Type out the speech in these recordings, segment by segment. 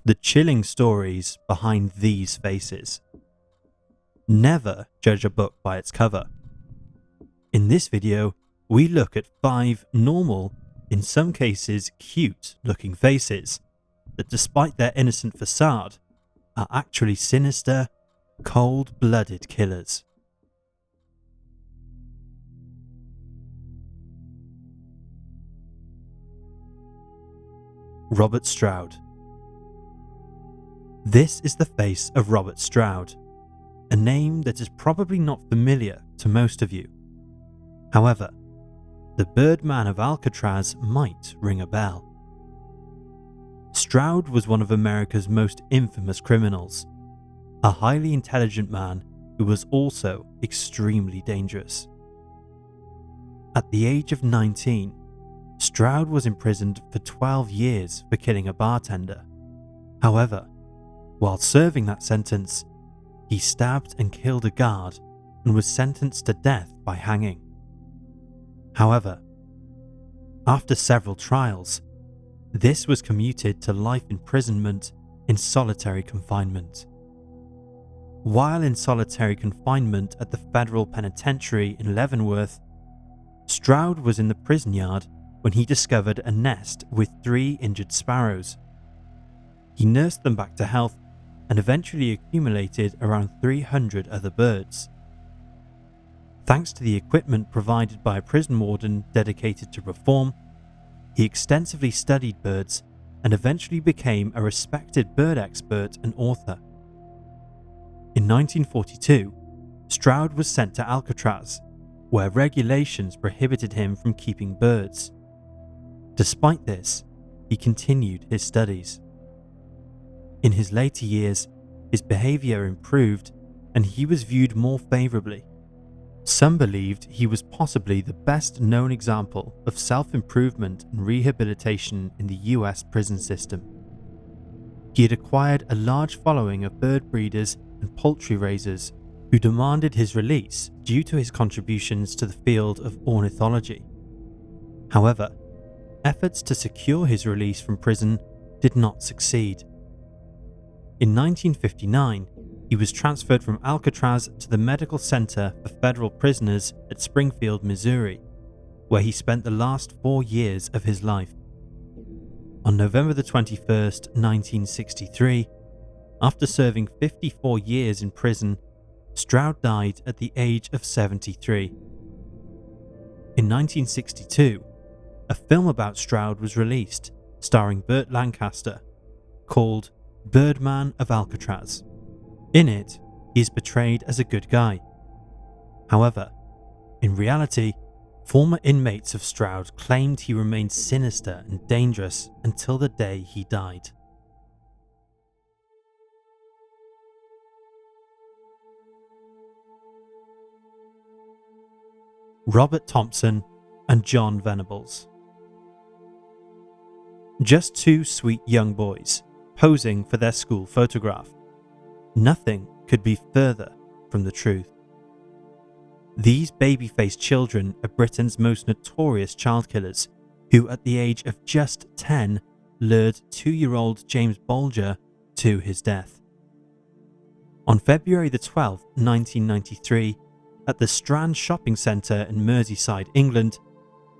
The chilling stories behind these faces. Never judge a book by its cover. In this video, we look at 5 normal, in some cases cute looking faces that, despite their innocent facade, are actually sinister, cold-blooded killers. Robert Stroud. This is the face of Robert Stroud, a name that is probably not familiar to most of you. However, the Birdman of Alcatraz might ring a bell. Stroud was one of America's most infamous criminals, a highly intelligent man who was also extremely dangerous. At the age of 19, Stroud was imprisoned for 12 years for killing a bartender. However, while serving that sentence, he stabbed and killed a guard and was sentenced to death by hanging. However, after several trials, this was commuted to life imprisonment in solitary confinement. While in solitary confinement at the Federal Penitentiary in Leavenworth, Stroud was in the prison yard when he discovered a nest with 3 injured sparrows. He nursed them back to health and eventually accumulated around 300 other birds. Thanks to the equipment provided by a prison warden dedicated to reform, he extensively studied birds and eventually became a respected bird expert and author. In 1942, Stroud was sent to Alcatraz, where regulations prohibited him from keeping birds. Despite this, he continued his studies. In his later years, his behavior improved and he was viewed more favorably. Some believed he was possibly the best known example of self-improvement and rehabilitation in the US prison system. He had acquired a large following of bird breeders and poultry raisers who demanded his release due to his contributions to the field of ornithology. However, efforts to secure his release from prison did not succeed. In 1959, he was transferred from Alcatraz to the Medical Center for Federal Prisoners at Springfield, Missouri, where he spent the last 4 years of his life. On November 21st, 1963, after serving 54 years in prison, Stroud died at the age of 73. In 1962, a film about Stroud was released, starring Burt Lancaster, called Birdman of Alcatraz. In it, he is portrayed as a good guy. However, in reality, former inmates of Stroud claimed he remained sinister and dangerous until the day he died. Robert Thomson and John Venables. Just 2 sweet young boys posing for their school photograph. Nothing could be further from the truth. These baby-faced children are Britain's most notorious child killers, who at the age of just 10 lured 2-year-old James Bolger to his death. On February 12, 1993, at the Strand shopping centre in Merseyside, England,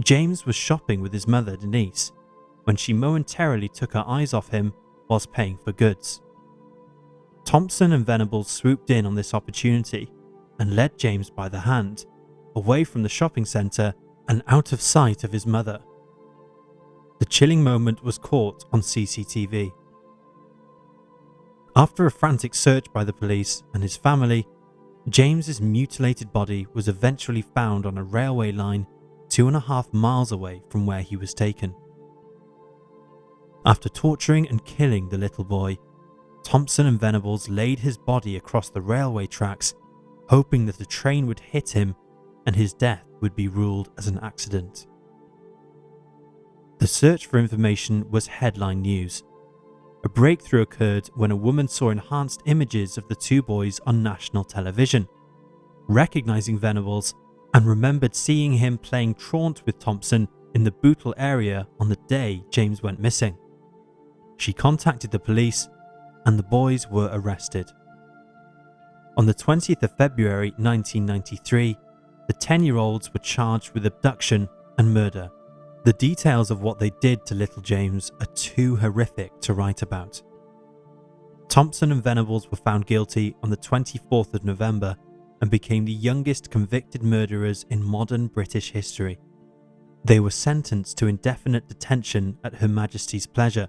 James was shopping with his mother Denise when she momentarily took her eyes off him whilst paying for goods. Thomson and Venables swooped in on this opportunity and led James by the hand, away from the shopping centre and out of sight of his mother. The chilling moment was caught on CCTV. After a frantic search by the police and his family, James's mutilated body was eventually found on a railway line 2.5 miles away from where he was taken. After torturing and killing the little boy, Thomson and Venables laid his body across the railway tracks, hoping that a train would hit him and his death would be ruled as an accident. The search for information was headline news. A breakthrough occurred when a woman saw enhanced images of the 2 boys on national television, recognizing Venables, and remembered seeing him playing truant with Thomson in the Bootle area on the day James went missing. She contacted the police and the boys were arrested. On the 20th of February 1993, the 10-year-olds were charged with abduction and murder. The details of what they did to little James are too horrific to write about. Thomson and Venables were found guilty on the 24th of November and became the youngest convicted murderers in modern British history. They were sentenced to indefinite detention at Her Majesty's pleasure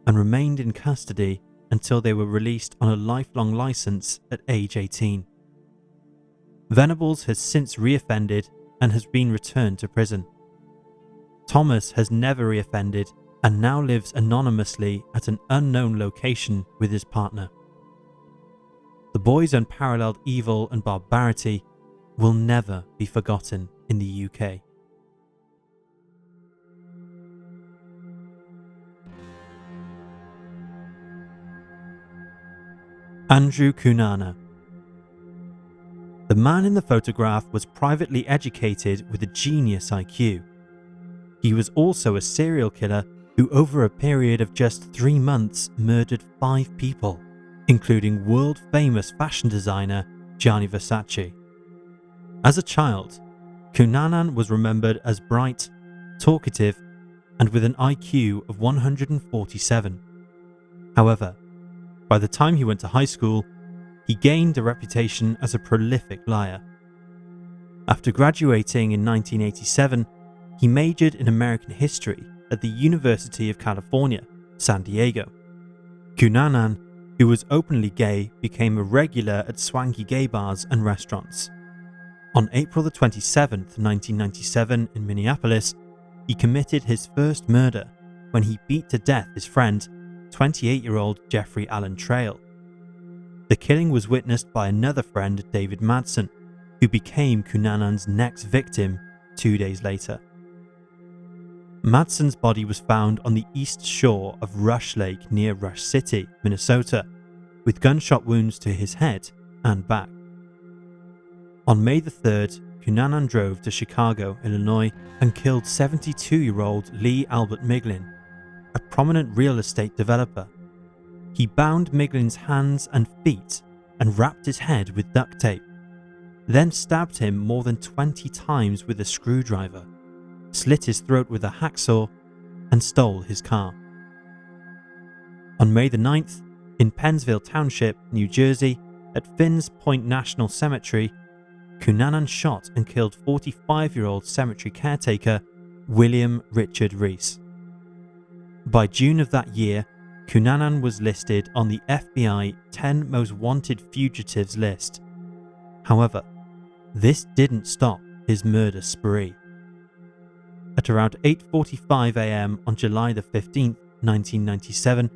and remained in custody until they were released on a lifelong licence at age 18. Venables has since reoffended and has been returned to prison. Thomas has never reoffended and now lives anonymously at an unknown location with his partner. The boys' unparalleled evil and barbarity will never be forgotten in the UK. Andrew Cunana. The man in the photograph was privately educated with a genius IQ. He was also a serial killer who over a period of just 3 months murdered 5 people, including world-famous fashion designer Gianni Versace. As a child, Cunana was remembered as bright, talkative, and with an IQ of 147. However, by the time he went to high school, he gained a reputation as a prolific liar. After graduating in 1987, he majored in American history at the University of California, San Diego. Cunana, who was openly gay, became a regular at swanky gay bars and restaurants. On April the 27th, 1997 in Minneapolis, he committed his first murder when he beat to death his friend, 28-year-old Jeffrey Allen Trail. The killing was witnessed by another friend, David Madsen, who became Cunana's next victim 2 days later. Madsen's body was found on the east shore of Rush Lake near Rush City, Minnesota, with gunshot wounds to his head and back. On May the 3rd, Cunana drove to Chicago, Illinois, and killed 72-year-old Lee Albert Miglin, a prominent real estate developer. He bound Miglin's hands and feet and wrapped his head with duct tape, then stabbed him more than 20 times with a screwdriver, slit his throat with a hacksaw, and stole his car. On May the 9th, in Pennsville Township, New Jersey, at Finns Point National Cemetery, Cunana shot and killed 45-year-old cemetery caretaker William Richard Reese. By June of that year, Cunana was listed on the FBI 10 Most Wanted Fugitives list. However, this didn't stop his murder spree. At around 8:45 a.m. on July the 15th, 1997,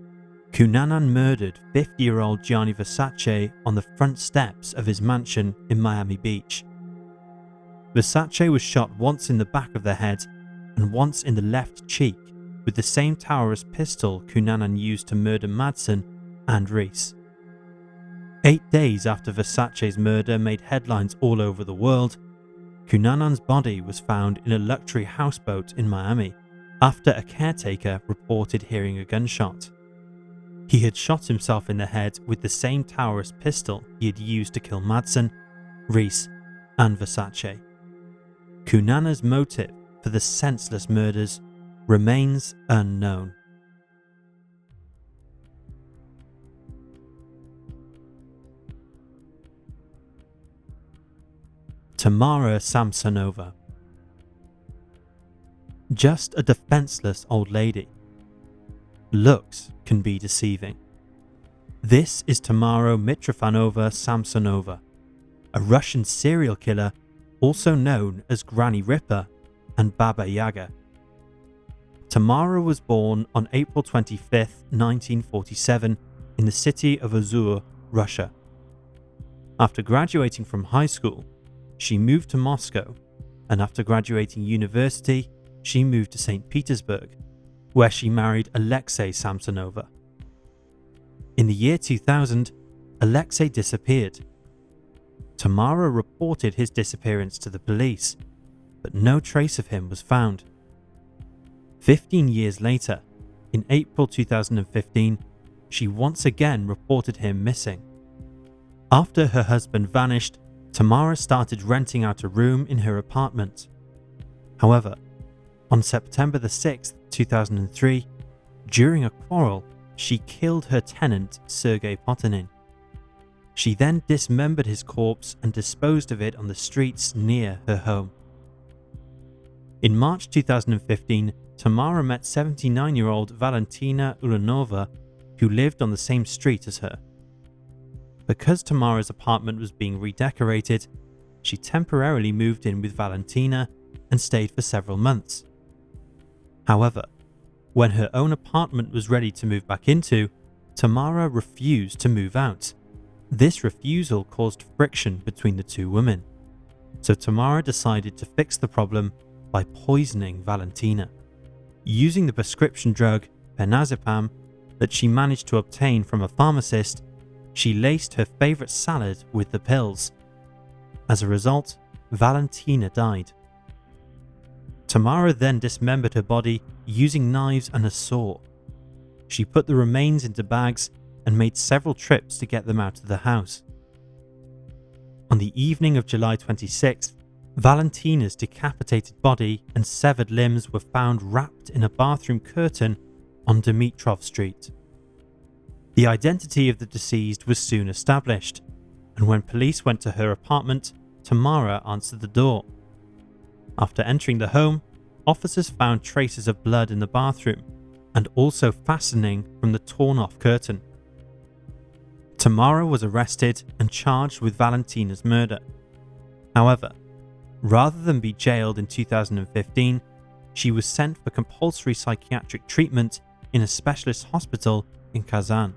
Cunana murdered 50-year-old Gianni Versace on the front steps of his mansion in Miami Beach. Versace was shot once in the back of the head and once in the left cheek with the same Taurus pistol Cunana used to murder Madsen and Reese. 8 days after Versace's murder made headlines all over the world, Cunana's body was found in a luxury houseboat in Miami after a caretaker reported hearing a gunshot. He had shot himself in the head with the same Taurus pistol he had used to kill Madsen, Reese, and Versace. Cunana's motive for the senseless murders remains unknown. Tamara Samsonova. Just a defenseless old lady. Looks can be deceiving. This is Tamara Mitrofanova Samsonova, a Russian serial killer also known as Granny Ripper and Baba Yaga. Tamara was born on April 25, 1947 in the city of Ozur, Russia. After graduating from high school, she moved to Moscow, and after graduating university, she moved to St. Petersburg, where she married Alexei Samsonova. In the year 2000, Alexei disappeared. Tamara reported his disappearance to the police, but no trace of him was found. 15 years later, in April 2015, she once again reported him missing. After her husband vanished, Tamara started renting out a room in her apartment. However, on September 6, 2003, during a quarrel, she killed her tenant, Sergei Potinin. She then dismembered his corpse and disposed of it on the streets near her home. In March 2015, Tamara met 79-year-old Valentina Ulanova, who lived on the same street as her. Because Tamara's apartment was being redecorated, she temporarily moved in with Valentina and stayed for several months. However, when her own apartment was ready to move back into, Tamara refused to move out. This refusal caused friction between the two women, so Tamara decided to fix the problem by poisoning Valentina. Using the prescription drug penazepam that she managed to obtain from a pharmacist, she laced her favorite salad with the pills. As a result, Valentina died. Tamara then dismembered her body using knives and a saw. She put the remains into bags and made several trips to get them out of the house. On the evening of July 26th, Valentina's decapitated body and severed limbs were found wrapped in a bathroom curtain on Dimitrov Street. The identity of the deceased was soon established, and when police went to her apartment, Tamara answered the door. After entering the home, officers found traces of blood in the bathroom and also fastening from the torn-off curtain. Tamara was arrested and charged with Valentina's murder. However, rather than be jailed in 2015, she was sent for compulsory psychiatric treatment in a specialist hospital in Kazan.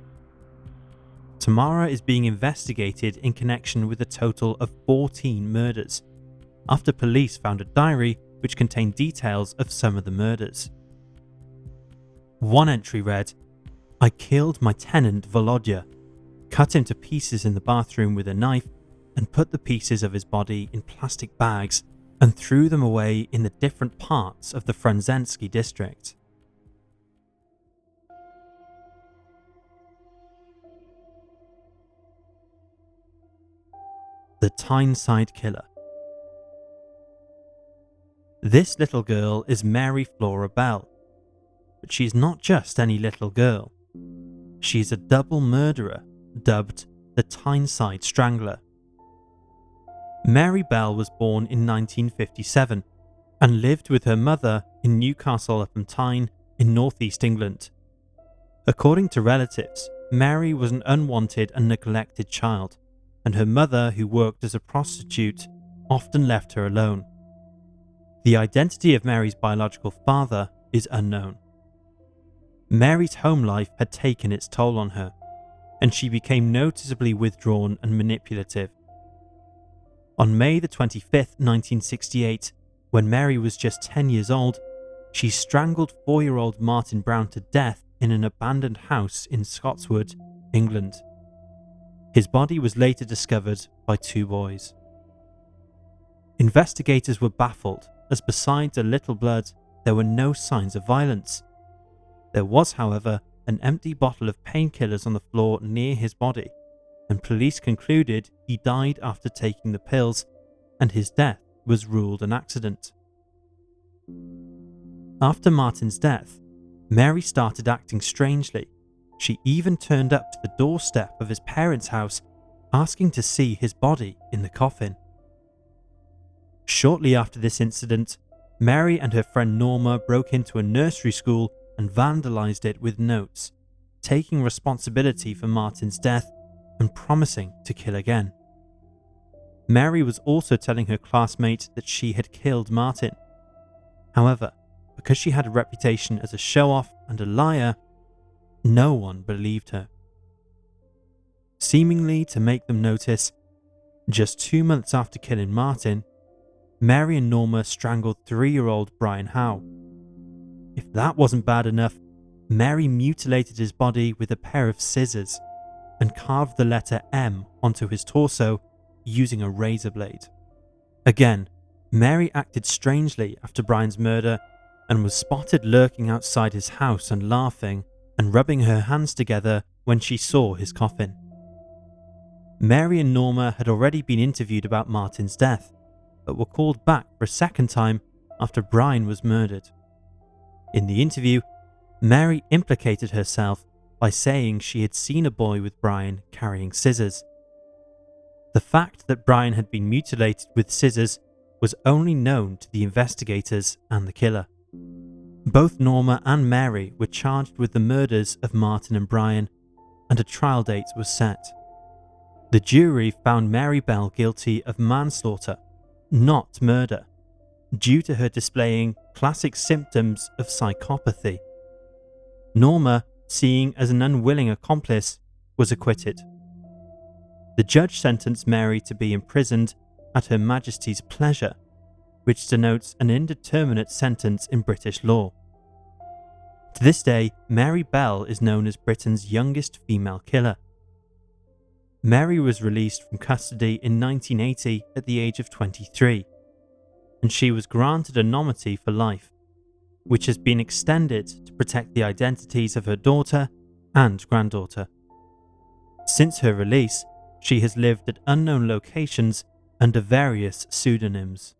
Tamara is being investigated in connection with a total of 14 murders, after police found a diary which contained details of some of the murders. One entry read, "I killed my tenant Volodya, cut him to pieces in the bathroom with a knife and put the pieces of his body in plastic bags and threw them away in the different parts of the Frunzensky district." The Tyneside Killer. This little girl is Mary Flora Bell, but she's not just any little girl. She's a double murderer dubbed the Tyneside Strangler. Mary Bell was born in 1957 and lived with her mother in Newcastle upon Tyne in northeast England. According to relatives, Mary was an unwanted and neglected child, and her mother, who worked as a prostitute, often left her alone. The identity of Mary's biological father is unknown. Mary's home life had taken its toll on her, and she became noticeably withdrawn and manipulative. On May the 25th, 1968, when Mary was just 10 years old, she strangled 4-year-old Martin Brown to death in an abandoned house in Scotswood, England. His body was later discovered by 2 boys. Investigators were baffled, as besides a little blood, there were no signs of violence. There was, however, an empty bottle of painkillers on the floor near his body, and police concluded he died after taking the pills, and his death was ruled an accident. After Martin's death, Mary started acting strangely. She even turned up to the doorstep of his parents' house, asking to see his body in the coffin. Shortly after this incident, Mary and her friend Norma broke into a nursery school and vandalized it with notes, taking responsibility for Martin's death and promising to kill again. Mary was also telling her classmate that she had killed Martin. However, because she had a reputation as a show-off and a liar, no one believed her. Seemingly to make them notice, just 2 months after killing Martin, Mary and Norma strangled 3-year-old Brian Howe. If that wasn't bad enough, Mary mutilated his body with a pair of scissors and carved the letter M onto his torso using a razor blade. Again, Mary acted strangely after Brian's murder, and was spotted lurking outside his house and laughing and rubbing her hands together when she saw his coffin. Mary and Norma had already been interviewed about Martin's death, but were called back for a second time after Brian was murdered. In the interview, Mary implicated herself by saying she had seen a boy with Brian carrying scissors. The fact that Brian had been mutilated with scissors was only known to the investigators and the killer. Both Norma and Mary were charged with the murders of Martin and Brian, and a trial date was set. The jury found Mary Bell guilty of manslaughter, not murder, due to her displaying classic symptoms of psychopathy. Norma, seeing as an unwilling accomplice, was acquitted. The judge sentenced Mary to be imprisoned at Her Majesty's pleasure, which denotes an indeterminate sentence in British law. To this day, Mary Bell is known as Britain's youngest female killer. Mary was released from custody in 1980 at the age of 23, and she was granted anonymity for life, which has been extended to protect the identities of her daughter and granddaughter. Since her release, she has lived at unknown locations under various pseudonyms.